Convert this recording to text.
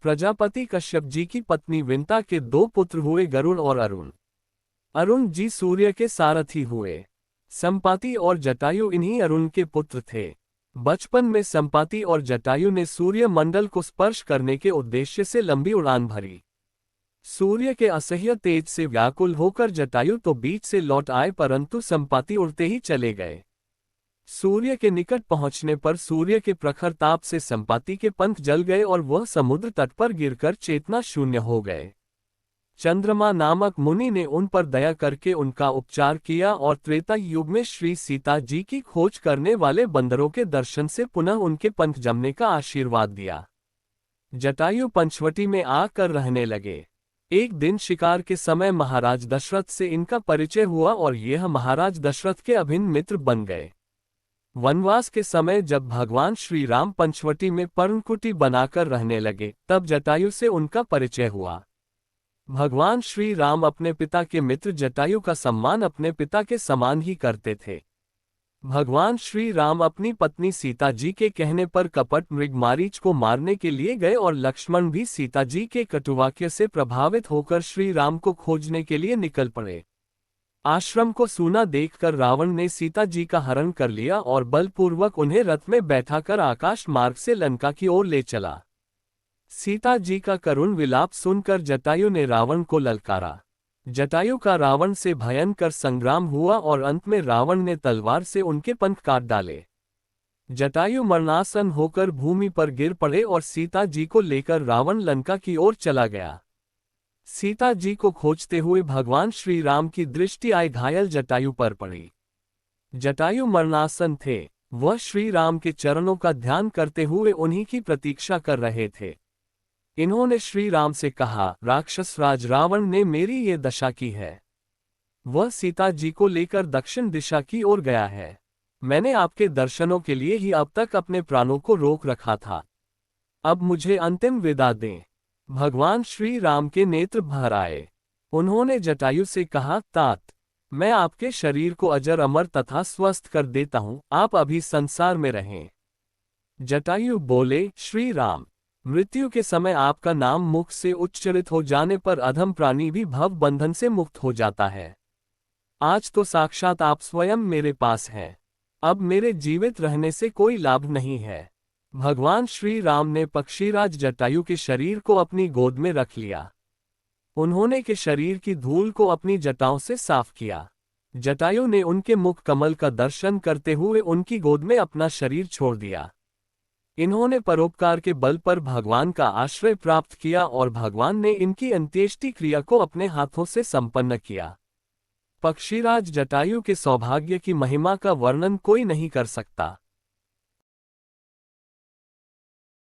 प्रजापति कश्यप जी की पत्नी विंता के दो पुत्र हुए गरुड़ और अरुण। अरुण जी सूर्य के सारथी हुए। संपाति और जटायु इन्हीं अरुण के पुत्र थे। बचपन में संपाति और जटायु ने सूर्य मंडल को स्पर्श करने के उद्देश्य से लंबी उड़ान भरी। सूर्य के असह्य तेज से व्याकुल होकर जटायु तो बीच से लौट आए, परंतु संपाति उड़ते ही चले गए। सूर्य के निकट पहुंचने पर सूर्य के प्रखर ताप से संपाति के पंख जल गए और वह समुद्र तट पर गिरकर चेतना शून्य हो गए। चंद्रमा नामक मुनि ने उन पर दया करके उनका उपचार किया और त्रेता युग में श्री सीता जी की खोज करने वाले बंदरों के दर्शन से पुनः उनके पंख जमने का आशीर्वाद दिया। जटायु पंचवटी में आकर रहने लगे। एक दिन शिकार के समय महाराज दशरथ से इनका परिचय हुआ और यह महाराज दशरथ के अभिन्न मित्र बन गए। वनवास के समय जब भगवान श्री राम पंचवटी में पर्णकुटी बनाकर रहने लगे, तब जटायु से उनका परिचय हुआ। भगवान श्री राम अपने पिता के मित्र जटायु का सम्मान अपने पिता के समान ही करते थे। भगवान श्री राम अपनी पत्नी सीता जी के कहने पर कपट मृग मारीच को मारने के लिए गए और लक्ष्मण भी सीता जी के कटुवाक्य से प्रभावित होकर श्री राम को खोजने के लिए निकल पड़े। आश्रम को सूना देखकर रावण ने सीता जी का हरण कर लिया और बलपूर्वक उन्हें रथ में बैठाकर आकाश मार्ग से लंका की ओर ले चला। सीता जी का करुण विलाप सुनकर जटायु ने रावण को ललकारा। जटायु का रावण से भयंकर संग्राम हुआ और अंत में रावण ने तलवार से उनके पंख काट डाले। जटायु मरणासन होकर भूमि पर गिर पड़े और सीता जी को लेकर रावण लंका की ओर चला गया। सीता जी को खोजते हुए भगवान श्री राम की दृष्टि आई घायल जटायु पर पड़ी। जटायु मरणासन थे। वह श्री राम के चरणों का ध्यान करते हुए उन्हीं की प्रतीक्षा कर रहे थे। इन्होंने श्री राम से कहा, राक्षस राज रावण ने मेरी ये दशा की है। वह सीता जी को लेकर दक्षिण दिशा की ओर गया है। मैंने आपके दर्शनों के लिए ही अब तक अपने प्राणों को रोक रखा था। अब मुझे अंतिम विदा दें। भगवान श्री राम के नेत्र भर आए। उन्होंने जटायु से कहा, तात, मैं आपके शरीर को अजर अमर तथा स्वस्थ कर देता हूं, आप अभी संसार में रहें। जटायु बोले, श्री राम, मृत्यु के समय आपका नाम मुख से उच्चारित हो जाने पर अधम प्राणी भी भव बंधन से मुक्त हो जाता है। आज तो साक्षात आप स्वयं मेरे पास हैं। अब मेरे जीवित रहने से कोई लाभ नहीं है। भगवान श्री राम ने पक्षीराज जटायु के शरीर को अपनी गोद में रख लिया। उन्होंने के शरीर की धूल को अपनी जटाओं से साफ किया। जटायु ने उनके मुख कमल का दर्शन करते हुए उनकी गोद में अपना शरीर छोड़ दिया। इन्होंने परोपकार के बल पर भगवान का आश्रय प्राप्त किया और भगवान ने इनकी अंत्येष्टि क्रिया को अपने हाथों से संपन्न किया। पक्षीराज जटायु के सौभाग्य की महिमा का वर्णन कोई नहीं कर सकता।